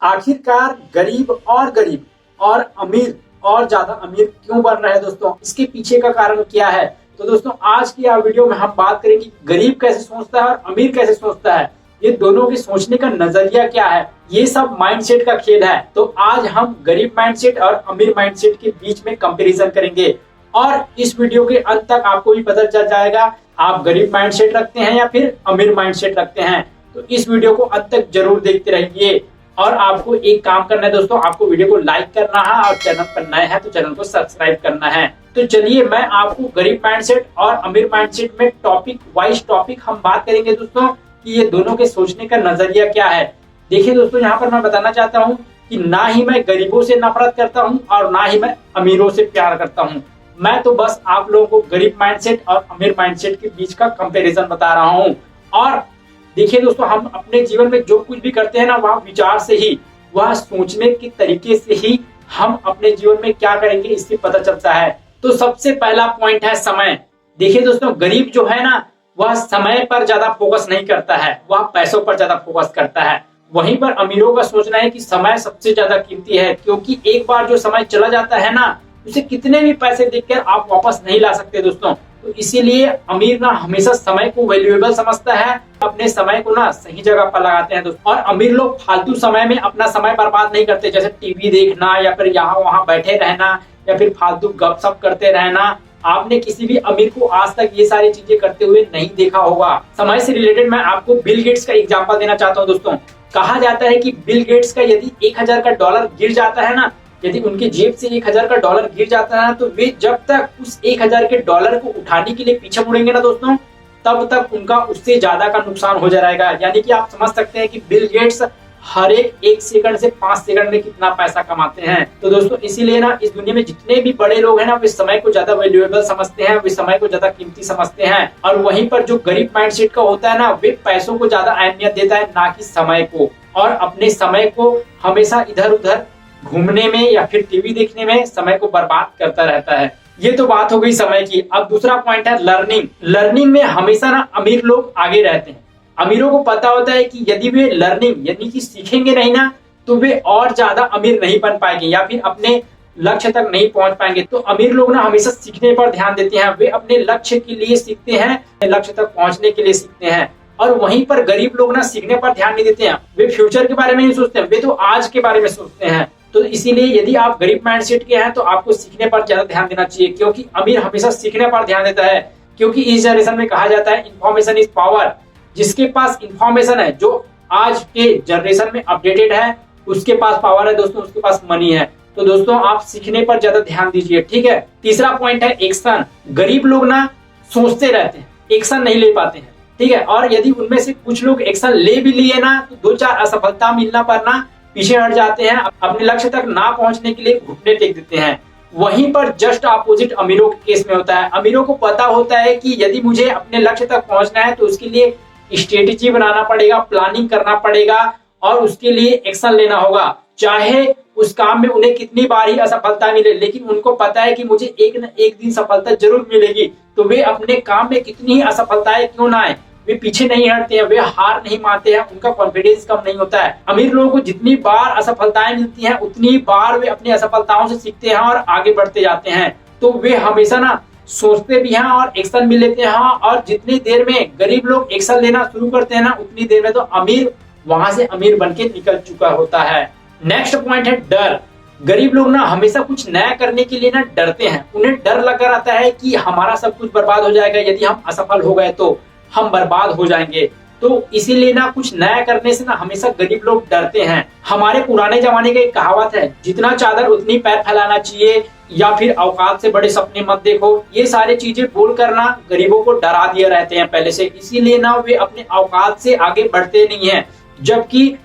आखिरकार गरीब और अमीर और ज्यादा अमीर क्यों बन रहे हैं दोस्तों, इसके पीछे का कारण क्या है। तो दोस्तों आज की वीडियो में हम बात करेंगे गरीब कैसे सोचता है और अमीर कैसे सोचता है, ये दोनों के सोचने का नजरिया क्या है। ये सब माइंडसेट का खेल है। तो आज हम गरीब माइंडसेट और अमीर माइंडसेट के बीच में कंपैरिजन करेंगे और इस वीडियो के अंत तक आपको भी पता चल जाएगा आप गरीब माइंडसेट रखते हैं या फिर अमीर माइंडसेट रखते हैं। तो इस वीडियो को अंत तक जरूर देखते रहिए और आपको एक काम करना है दोस्तों, आपको वीडियो को लाइक करना है और चैनल पर नए हैं तो चैनल को सब्सक्राइब करना है। तो चलिए मैं आपको गरीब माइंडसेट और अमीर माइंडसेट में टॉपिक वाइज टॉपिक हम बात करेंगे दोस्तों कि ये दोनों के सोचने का नजरिया क्या है। देखिए दोस्तों, यहाँ पर मैं बताना चाहता हूँ कि ना ही मैं गरीबों से नफरत करता हूँ और ना ही मैं अमीरों से प्यार करता हूँ। मैं तो बस आप लोगों को गरीब माइंडसेट और अमीर माइंडसेट के बीच का कंपैरिजन बता रहा हूँ। और देखिए दोस्तों, हम अपने जीवन में जो कुछ भी करते हैं ना, वह विचार से ही, वह सोचने के तरीके से ही हम अपने जीवन में क्या करेंगे इससे पता चलता है। तो सबसे पहला पॉइंट है समय। देखिए दोस्तों, गरीब जो है ना वह समय पर ज्यादा फोकस नहीं करता है, वह पैसों पर ज्यादा फोकस करता है। वहीं पर अमीरों का सोचना है कि समय सबसे ज्यादा कीमती है, क्योंकि एक बार जो समय चला जाता है ना, उसे कितने भी पैसे देकर आप वापस नहीं ला सकते दोस्तों। तो इसीलिए अमीर ना हमेशा समय को वैल्यूएबल समझता है, अपने समय को ना सही जगह पर लगाते हैं दोस्तों। और अमीर लोग फालतू समय में अपना समय बर्बाद नहीं करते, जैसे टीवी देखना या फिर यहाँ वहाँ बैठे रहना या फिर फालतू गपशप करते रहना। आपने किसी भी अमीर को आज तक ये सारी चीजें करते हुए नहीं देखा होगा। समय से रिलेटेड मैं आपको बिल गेट्स का एग्जांपल देना चाहता हूँ दोस्तों। कहा जाता है कि बिल गेट्स का यदि 1000 का डॉलर गिर जाता है ना, यदि उनकी जेब से 1000 का डॉलर गिर जाता है तो वे जब तक उस 1000 के डॉलर को उठाने के लिए पीछे मुड़ेंगे ना दोस्तों, तब तक उनका उससे ज्यादा का नुकसान हो जाएगा। यानी कि आप समझ सकते हैं कि बिल गेट्स हर एक सेकंड से 5 सेकंड में कितना पैसा कमाते हैं। तो दोस्तों इसीलिए ना इस दुनिया में जितने भी बड़े लोग हैं ना, वे समय को ज्यादा वैल्यूएबल समझते हैं, वे समय को ज्यादा कीमती समझते हैं। और वहीं पर जो गरीब माइंडसेट का होता है ना, वे पैसों को ज्यादा अहमियत देता है, ना कि समय को। और अपने समय को हमेशा इधर उधर घूमने में या फिर टीवी देखने में समय को बर्बाद करता रहता है। ये तो बात हो गई समय की। अब दूसरा पॉइंट है लर्निंग। लर्निंग में हमेशा ना अमीर लोग आगे रहते हैं। अमीरों को पता होता है कि यदि वे लर्निंग यानी कि सीखेंगे नहीं ना, तो वे और ज्यादा अमीर नहीं बन पाएंगे या फिर अपने लक्ष्य तक नहीं पहुंच पाएंगे। तो अमीर लोग ना हमेशा सीखने पर ध्यान देते हैं, वे अपने लक्ष्य के लिए सीखते हैं, लक्ष्य तक पहुंचने के लिए सीखते हैं। और वहीं पर गरीब लोग ना सीखने पर ध्यान नहीं देते हैं, वे फ्यूचर के बारे में नहीं सोचते हैं, वे तो आज के बारे में सोचते हैं। तो इसीलिए यदि आप गरीब माइंडसेट के हैं तो आपको सीखने पर ज्यादा ध्यान देना चाहिए, क्योंकि अमीर हमेशा सीखने पर ध्यान देता है। क्योंकि इस जनरेशन में कहा जाता है इंफॉर्मेशन इज पावर। जिसके पास इंफॉर्मेशन है, जो आज के जनरेशन में अपडेटेड है, उसके पास पावर है दोस्तों, उसके पास मनी है। तो दोस्तों आप सीखने पर ज्यादा ध्यान दीजिए, ठीक है। तीसरा पॉइंट है एक्शन। गरीब लोग ना सोचते रहते हैं, एक्शन नहीं ले पाते हैं, ठीक है। और यदि उनमें से कुछ लोग एक्शन ले भी लिए ना, तो 2-4 असफलता मिलना पर ना पीछे हट जाते हैं, अपने लक्ष्य तक ना पहुंचने के लिए घुटने टेक देते हैं। वहीं पर जस्ट अपोजिट अमीरों के केस में होता है। अमीरों को पता होता है कि यदि मुझे अपने लक्ष्य तक पहुंचना है तो उसके लिए स्ट्रेटेजी बनाना पड़ेगा, प्लानिंग करना पड़ेगा और उसके लिए एक्शन लेना होगा। चाहे उस काम में उन्हें कितनी बार ही असफलता मिले, लेकिन उनको पता है कि मुझे एक न एक दिन सफलता जरूर मिलेगी। तो वे अपने काम में कितनी ही असफलताएं क्यों ना आए, वे पीछे नहीं हटते हैं, वे हार नहीं मानते हैं, उनका कॉन्फिडेंस कम नहीं होता है। अमीर लोगों को जितनी बार असफलताएं मिलती हैं, उतनी बार वे अपनी असफलताओं से सीखते हैं और आगे बढ़ते जाते हैं। तो वे हमेशा ना सोचते भी हैं और एक्शन भी लेते हैं। और जितनी देर में गरीब लोग एक्शन लेना शुरू करते हैं ना, उतनी देर में तो अमीर वहां से अमीर बनके निकल चुका होता है। नेक्स्ट पॉइंट है डर। गरीब लोग ना हमेशा कुछ नया करने के लिए ना डरते हैं। उन्हें डर लगा रहता है कि हमारा सब कुछ बर्बाद हो जाएगा, यदि हम असफल हो गए तो हम बर्बाद हो जाएंगे। तो इसीलिए ना कुछ नया करने से ना हमेशा गरीब लोग डरते हैं। हमारे पुराने जमाने का एक कहावत है, जितना चादर उतनी पैर फैलाना चाहिए, या फिर औकात से बड़े सपने मत देखो। ये सारी चीजें बोलकर ना गरीबों को डरा दिए रहते हैं पहले से, इसीलिए ना वे अपने औकात से आगे बढ़ते नहीं हैं। जबकि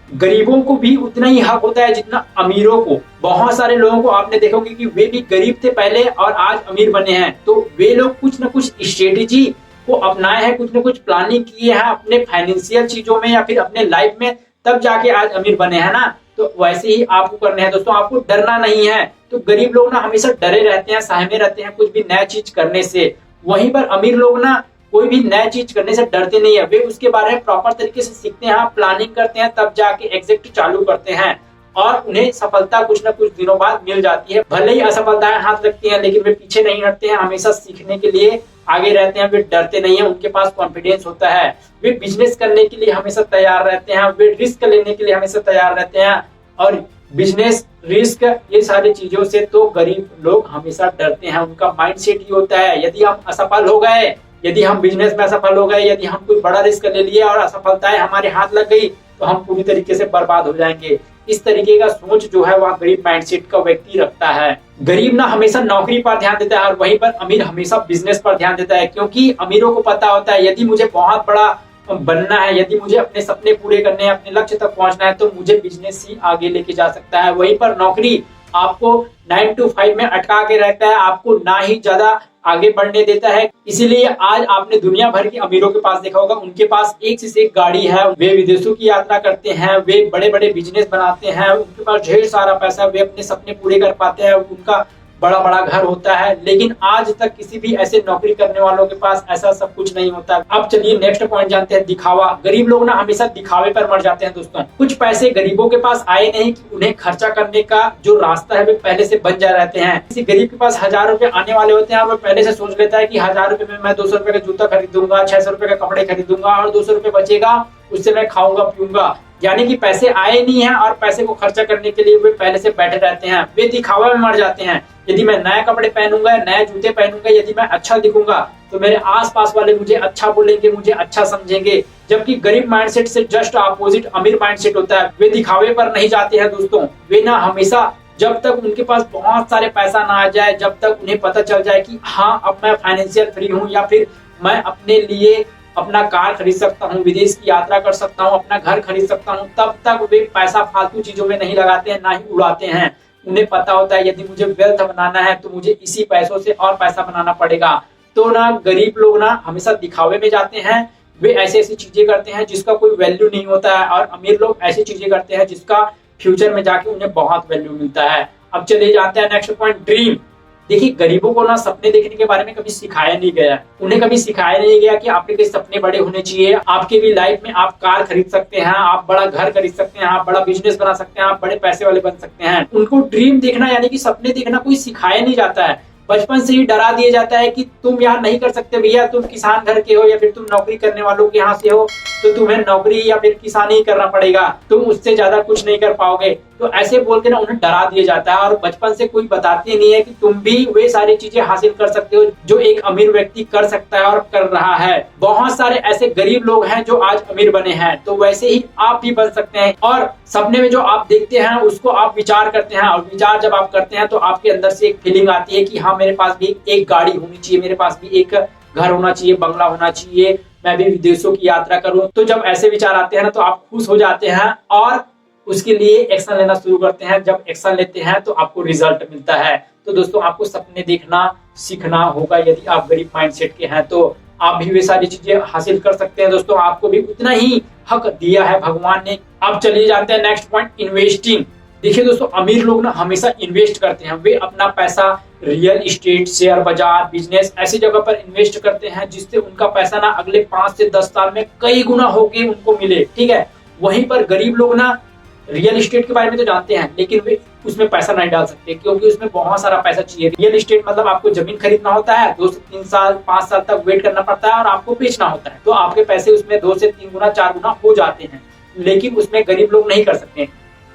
गरीबों को भी उतना ही हक होता है जितना अमीरों को। बहुत सारे लोगों को आपने देखोगे कि वे भी गरीब थे पहले और आज अमीर बने हैं। तो वे लोग कुछ न कुछ स्ट्रेटेजी को अपनाए हैं, कुछ न कुछ प्लानिंग किए हैं अपने फाइनेंशियल चीजों में या फिर अपने लाइफ में, तब जाके आज अमीर बने हैं ना। तो वैसे ही आपको करने हैं दोस्तों, आपको डरना नहीं है। तो गरीब लोग ना हमेशा डरे रहते हैं, सहमे रहते हैं कुछ भी नया चीज करने से। वहीं पर अमीर लोग ना कोई भी नया चीज करने से डरते नहीं है, वे उसके बारे में प्रॉपर तरीके से सीखते हैं, प्लानिंग करते हैं, तब जाके एग्जैक्ट चालू करते हैं और उन्हें सफलता कुछ ना कुछ दिनों बाद मिल जाती है। भले ही असफलताएं हाथ लगती हैं, लेकिन वे पीछे नहीं हटते हैं, हमेशा सीखने के लिए आगे रहते हैं। वे डरते नहीं है, उनके पास कॉन्फिडेंस होता है, वे बिजनेस करने के लिए हमेशा तैयार रहते हैं, वे रिस्क लेने के लिए हमेशा तैयार रहते हैं। और बिजनेस, रिस्क, ये सारी चीजों से तो गरीब लोग हमेशा डरते हैं। उनका माइंडसेट ये होता है, यदि हम असफल हो गए, यदि हम बिजनेस में असफल हो गए, यदि हम कोई बड़ा रिस्क ले लिए और असफलताएं हमारे हाथ लग गई, तो हम पूरी तरीके से बर्बाद हो जाएंगे। इस तरीके का सोच जो है वह गरीब माइंडसेट का व्यक्ति रखता है। गरीब ना हमेशा नौकरी पर ध्यान देता है और वहीं पर अमीर हमेशा बिजनेस पर ध्यान देता है, क्योंकि अमीरों को पता होता है यदि मुझे बहुत बड़ा बनना है, यदि मुझे अपने सपने पूरे करने हैं, अपने लक्ष्य तक पहुंचना है, तो मुझे बिजनेस ही आगे लेके जा सकता है। वहीं पर नौकरी आपको 9 to 5 में अटका के रहता है, आपको ना ही ज्यादा आगे बढ़ने देता है। इसीलिए आज आपने दुनिया भर के अमीरों के पास देखा होगा, उनके पास एक से एक गाड़ी है, वे विदेशों की यात्रा करते हैं, वे बड़े बड़े बिजनेस बनाते हैं, उनके पास ढेर सारा पैसा, वे अपने सपने पूरे कर पाते हैं, उनका बड़ा बड़ा घर होता है। लेकिन आज तक किसी भी ऐसे नौकरी करने वालों के पास ऐसा सब कुछ नहीं होता। अब चलिए नेक्स्ट पॉइंट जानते हैं, दिखावा। गरीब लोग ना हमेशा दिखावे पर मर जाते हैं दोस्तों। कुछ पैसे गरीबों के पास आए नहीं कि उन्हें खर्चा करने का जो रास्ता है वे पहले से बन जा रहते हैं। किसी गरीब के पास 1000 रुपए आने वाले होते हैं और वो पहले से सोच लेता है कि 1000 रुपए में मैं 200 रुपए का जूता खरीदूंगा, 600 रुपए का कपड़े खरीदूंगा और 200 रुपए बचेगा, उससे मैं खाऊंगा पीऊंगा। यानी कि पैसे आए नहीं है और पैसे को खर्चा करने के लिए वे पहले से बैठे रहते हैं, वे दिखावा में मर जाते हैं। यदि मैं नए कपड़े पहनूंगा, नए जूते पहनूंगा, यदि मैं अच्छा दिखूंगा, तो मेरे आसपास वाले मुझे अच्छा बोलेंगे, मुझे अच्छा समझेंगे। जबकि गरीब माइंडसेट से जस्ट अपोजिट अमीर माइंडसेट होता है, वे दिखावे पर नहीं जाते हैं दोस्तों। वे ना हमेशा, जब तक उनके पास बहुत सारे पैसा ना आ जाए, जब तक उन्हें पता चल जाए कि हाँ अब मैं फाइनेंशियल फ्री हूँ, या फिर मैं अपने लिए अपना कार खरीद सकता हूँ, विदेश की यात्रा कर सकता हूँ, अपना घर खरीद सकता हूँ, तब तक वे पैसा फालतू चीजों में नहीं लगाते हैं, ना ही उड़ाते हैं। उन्हें पता होता है यदि मुझे वेल्थ बनाना है तो मुझे इसी पैसों से और पैसा बनाना पड़ेगा। तो ना गरीब लोग ना हमेशा दिखावे में जाते हैं, वे ऐसी ऐसी चीजें करते हैं जिसका कोई वैल्यू नहीं होता है, और अमीर लोग ऐसी चीजें करते हैं जिसका फ्यूचर में जाके उन्हें बहुत वैल्यू मिलता है। अब चले जाते हैं नेक्स्ट पॉइंट, ड्रीम। देखिए गरीबों को ना सपने देखने के बारे में कभी सिखाया नहीं गया, उन्हें कभी सिखाया नहीं गया कि आपके सपने बड़े होने चाहिए। आपके भी लाइफ में आप कार खरीद सकते हैं, आप बड़ा घर खरीद सकते हैं, आप बड़ा बिजनेस बना सकते हैं, आप बड़े पैसे वाले बन सकते हैं। उनको ड्रीम देखना यानी कि सपने देखना कोई सिखाया नहीं जाता है। बचपन से ही डरा दिया जाता है कि तुम यहाँ नहीं कर सकते भैया, तुम किसान घर के हो या फिर तुम नौकरी करने वालों के यहाँ से हो, तो तुम्हें नौकरी या फिर किसानी ही करना पड़ेगा, तुम उससे ज्यादा कुछ नहीं कर पाओगे। तो ऐसे बोल के ना उन्हें डरा दिया जाता है, और बचपन से कोई बताते नहीं है कि तुम भी वे सारी चीजें हासिल कर सकते हो जो एक अमीर व्यक्ति कर सकता है और कर रहा है। बहुत सारे ऐसे गरीब लोग हैं जो आज अमीर बने हैं, तो वैसे ही आप भी बन सकते हैं। और सपने में जो आप देखते हैं उसको आप विचार करते हैं, और विचार जब आप करते हैं तो आपके अंदर से एक फीलिंग आती है कि हाँ मेरे पास भी एक गाड़ी होनी चाहिए, मेरे पास भी एक घर होना चाहिए, बंगला होना चाहिए, मैं भी विदेशों की यात्रा करूं। तो जब ऐसे विचार आते हैं ना तो आप खुश हो जाते हैं और उसके लिए एक्शन लेना शुरू करते हैं। जब एक्शन लेते हैं तो आपको रिजल्ट मिलता है। तो दोस्तों आपको सपने देखना सीखना होगा। यदि आप गरीब माइंडसेट के हैं तो आप भी वे सारी चीजें हासिल कर सकते हैं। दोस्तों आपको भी उतना ही हक दिया है भगवान ने। अब चलिए जानते हैं नेक्स्ट पॉइंट, इन्वेस्टिंग। देखिए दोस्तों अमीर लोग ना हमेशा इन्वेस्ट करते हैं, वे अपना पैसा रियल एस्टेट, शेयर बाजार, बिजनेस ऐसी जगह पर इन्वेस्ट करते हैं जिससे उनका पैसा ना अगले 5 से 10 साल में कई गुना होके उनको मिले। ठीक है, वहीं पर गरीब लोग ना रियल एस्टेट के बारे में तो जानते हैं लेकिन वे उसमें पैसा नहीं डाल सकते, क्योंकि उसमें बहुत सारा पैसा चाहिए। रियल एस्टेट मतलब आपको जमीन खरीदना होता है, 2 से 3 साल 5 साल तक वेट करना पड़ता है और आपको बेचना होता है, तो आपके पैसे उसमें 2 से 3 गुना 4 गुना हो जाते हैं। लेकिन उसमें गरीब लोग नहीं कर सकते।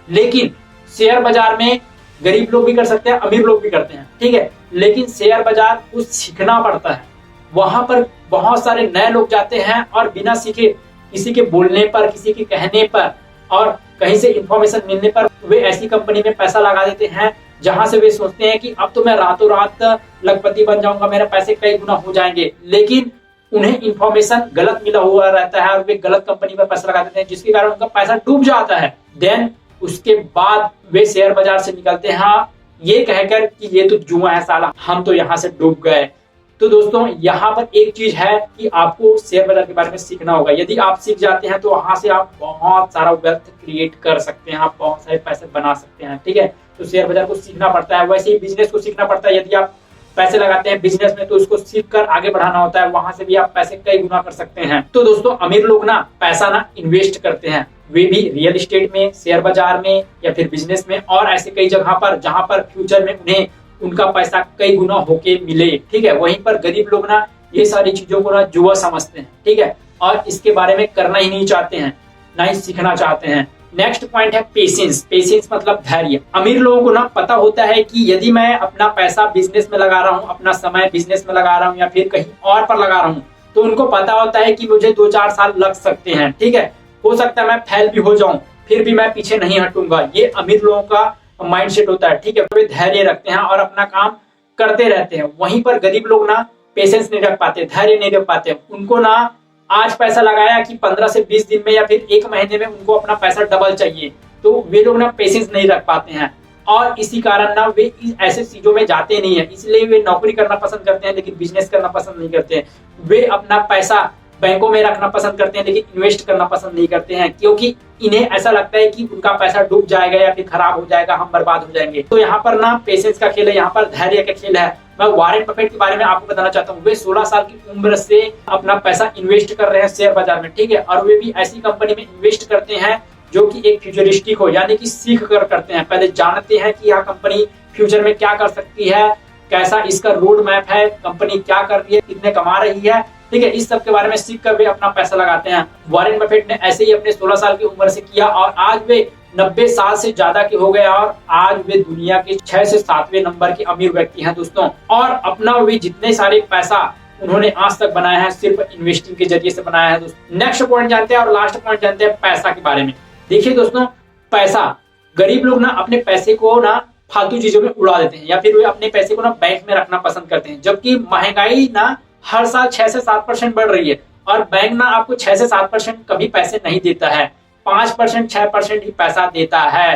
लेकिन शेयर बाजार में गरीब लोग भी कर सकते हैं, अमीर लोग भी करते हैं। ठीक है, लेकिन शेयर बाजार को सीखना पड़ता है। वहां पर बहुत सारे नए लोग जाते हैं और बिना सीखे, किसी के बोलने पर, किसी के कहने पर और कहीं से इंफॉर्मेशन मिलने पर वे ऐसी कंपनी में पैसा लगा देते हैं जहां से वे सोचते हैं कि अब तो मैं रातों रात लखपति बन जाऊंगा, मेरे पैसे कई गुना हो जाएंगे। लेकिन उन्हें इंफॉर्मेशन गलत मिला हुआ रहता है और वे गलत कंपनी में पैसा लगा देते हैं, जिसके कारण उनका पैसा डूब जाता है। देन उसके बाद वे शेयर बाजार से निकलते हैं ये कहकर कि ये तो जुआ है साला, हम तो यहाँ से डूब गए। तो दोस्तों यहाँ पर एक चीज है कि आपको शेयर बाजार के बारे में सीखना होगा। यदि आप सीख जाते हैं तो वहां से आप बहुत सारा वेल्थ क्रिएट कर सकते हैं, आप बहुत सारे पैसे बना सकते हैं। ठीक है, तो शेयर बाजार को सीखना पड़ता है। वैसे ही बिजनेस को सीखना पड़ता है। यदि आप पैसे लगाते हैं बिजनेस में तो उसको सीख कर आगे बढ़ाना होता है, वहां से भी आप पैसे कई गुना कर सकते हैं। तो दोस्तों अमीर लोग ना पैसा ना इन्वेस्ट करते हैं, वे भी रियल एस्टेट में, शेयर बाजार में या फिर बिजनेस में और ऐसे कई जगह पर जहां पर फ्यूचर में उन्हें उनका पैसा कई गुना होके मिले। ठीक है, वहीं पर गरीब लोग ना ये सारी चीजों को ना जुआ समझते हैं। ठीक है, और इसके बारे में करना ही नहीं चाहते हैं, ना ही सीखना चाहते हैं। नेक्स्ट पॉइंट है पेशेंस। पेशेंस मतलब धैर्य। अमीर लोगों को ना पता होता है कि यदि मैं अपना पैसा बिजनेस में लगा रहा हूँ, अपना समय बिजनेस में लगा रहा हूँ या फिर कहीं और पर लगा रहा हूँ, तो उनको पता होता है कि मुझे 2-4 साल लग सकते हैं। ठीक है, हो सकता है मैं फेल भी हो जाऊं, फिर भी मैं पीछे नहीं हटूंगा। ये अमीर लोगों का माइंडसेट होता है। ठीक है, वे धैर्य रखते हैं और अपना काम करते रहते हैं। वहीं पर गरीब लोग ना पेशेंस नहीं रख पाते, धैर्य नहीं रख पाते। उनको ना आज पैसा लगाया कि 15 से 20 दिन में या फिर 1 महीने में उनको अपना पैसा डबल चाहिए, तो वे लोग ना पेशेंस नहीं रख पाते हैं और इसी कारण ना वे ऐसे चीजों में जाते नहीं है। इसलिए वे नौकरी करना पसंद करते हैं लेकिन बिजनेस करना पसंद नहीं करते हैं। वे अपना पैसा बैंकों में रखना पसंद करते हैं लेकिन इन्वेस्ट करना पसंद नहीं करते हैं, क्योंकि इन्हें ऐसा लगता है कि उनका पैसा डूब जाएगा या फिर खराब हो जाएगा, हम बर्बाद हो जाएंगे। तो यहाँ पर ना पेशेंस का खेल है, यहाँ पर धैर्य का खेल है। मैं वॉरेन बफेट के बारे में आपको बताना चाहता हूँ। वे 16 साल की उम्र से अपना पैसा इन्वेस्ट कर रहे हैं शेयर बाजार में। ठीक है, और वे भी ऐसी कंपनी में इन्वेस्ट करते हैं जो कि एक फ्यूचरिस्टिक हो, यानी कि सीख कर करते हैं। पहले जानते हैं कि यह कंपनी फ्यूचर में क्या कर सकती है, कैसा इसका रोड मैप है, कंपनी क्या कर रही है, कितने कमा रही है। ठीक है, इस सब के बारे में सीख कर वे अपना पैसा लगाते हैं। वॉरेन बफेट ने ऐसे ही अपने 16 साल की उम्र से किया और आज वे 90 साल से ज्यादा के हो गए और आज वे दुनिया के 6 से 7वें नंबर के अमीर व्यक्ति हैं दोस्तों। और अपना वे जितने सारे पैसा उन्होंने आज तक बनाया है सिर्फ इन्वेस्टिंग के जरिए से बनाया है दोस्तों। नेक्स्ट पॉइंट जानते हैं और लास्ट पॉइंट जानते हैं पैसा के बारे में। देखिए दोस्तों, पैसा, गरीब लोग ना अपने पैसे को ना फालतू चीजों में उड़ा देते हैं या फिर वे अपने पैसे को ना बैंक में रखना पसंद करते हैं, जबकि महंगाई ना हर साल 6 से 7% बढ़ रही है और बैंक ना आपको 6 से 7% कभी पैसे नहीं देता है, 5% 6% ही पैसा देता है।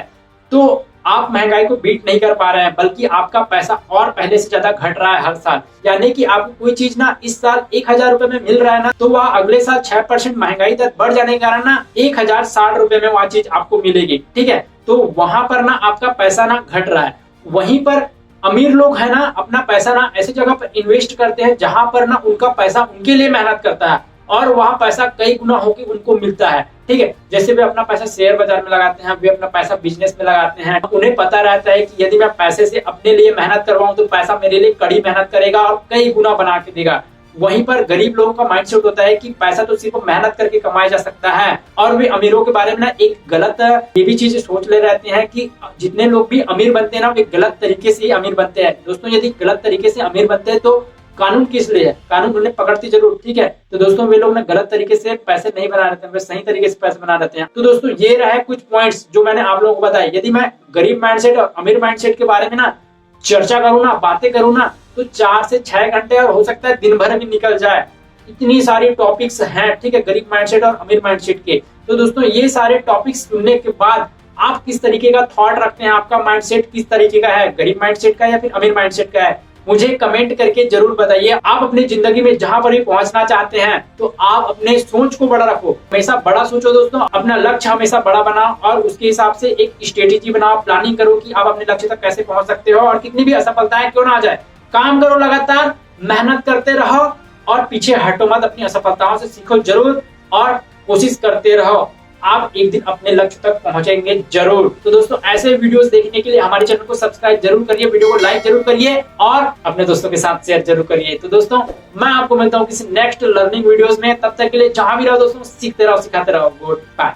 तो आप महंगाई को बीट नहीं कर पा रहे हैं, बल्कि आपका पैसा और पहले से ज्यादा घट रहा है हर साल। यानी कि आपको कोई चीज ना इस साल 1000 रुपए में मिल रहा है ना, तो वह अगले साल 6% महंगाई दर बढ़ जाने के कारण ना 1060 रुपए में वह चीज आपको मिलेगी। ठीक है, तो वहां पर ना आपका पैसा ना घट रहा है। वहीं पर अमीर लोग है ना अपना पैसा ना ऐसी जगह पर इन्वेस्ट करते हैं जहां पर ना उनका पैसा उनके लिए मेहनत करता है और वहां पैसा कई गुना होकर उनको मिलता है। ठीक है, जैसे वे अपना पैसा शेयर बाजार में लगाते हैं, वे अपना पैसा बिजनेस में लगाते हैं। उन्हें पता रहता है कि यदि मैं पैसे से अपने लिए मेहनत करवाऊं तो पैसा मेरे लिए कड़ी मेहनत करेगा और कई गुना बना के देगा। वहीं पर गरीब लोगों का माइंडसेट होता है कि पैसा तो सिर्फ मेहनत करके कमाया जा सकता है। और वे अमीरों के बारे में ना एक गलत ये भी चीज सोच ले रहते हैं कि जितने लोग भी अमीर बनते हैं ना वे गलत तरीके से ही अमीर बनते हैं। दोस्तों, यदि गलत तरीके से अमीर बनते हैं तो कानून किस लिए है, कानून उन्हें पकड़ती जरूर। ठीक है, तो दोस्तों वे लोग ना गलत तरीके से पैसे नहीं बना रहते हैं, वे सही तरीके से पैसे बना रहते हैं। तो दोस्तों ये रहे कुछ पॉइंट्स जो मैंने आप लोगों को बताए। यदि मैं गरीब माइंडसेट और अमीर माइंडसेट के बारे में ना चर्चा करूँ ना, बातें करूँ ना, तो 4 से 6 घंटे और हो सकता है दिन भर भी निकल जाए। इतनी सारी टॉपिक्स हैं। ठीक है, गरीब माइंडसेट और अमीर माइंडसेट के। तो दोस्तों ये सारे टॉपिक्स सुनने के बाद आप किस तरीके का थॉट रखते हैं, आपका माइंडसेट किस तरीके का है, गरीब माइंडसेट का या फिर अमीर माइंडसेट का है, मुझे कमेंट करके जरूर बताइए। आप अपनी जिंदगी में जहां पर भी पहुंचना चाहते हैं तो आप अपने सोच को बड़ा रखो, हमेशा बड़ा सोचो दोस्तों। अपना लक्ष्य हमेशा बड़ा बनाओ और उसके हिसाब से एक स्ट्रेटेजी बनाओ, प्लानिंग करो कि आप अपने लक्ष्य तक कैसे पहुंच सकते हो। और कितनी भी असफलताएं क्यों ना आ जाए, काम करो, लगातार मेहनत करते रहो और पीछे हटो मत। अपनी असफलताओं से सीखो जरूर और कोशिश करते रहो, आप एक दिन अपने लक्ष्य तक पहुंचेंगे जरूर। तो दोस्तों ऐसे वीडियोस देखने के लिए हमारे चैनल को सब्सक्राइब जरूर करिए, वीडियो को लाइक जरूर करिए और अपने दोस्तों के साथ शेयर जरूर करिए। तो दोस्तों मैं आपको मिलता हूँ किसी नेक्स्ट लर्निंग वीडियोस में, तब तक के लिए जहां भी रहो दोस्तों सीखते रहो, सिखाते रहो। Good bye.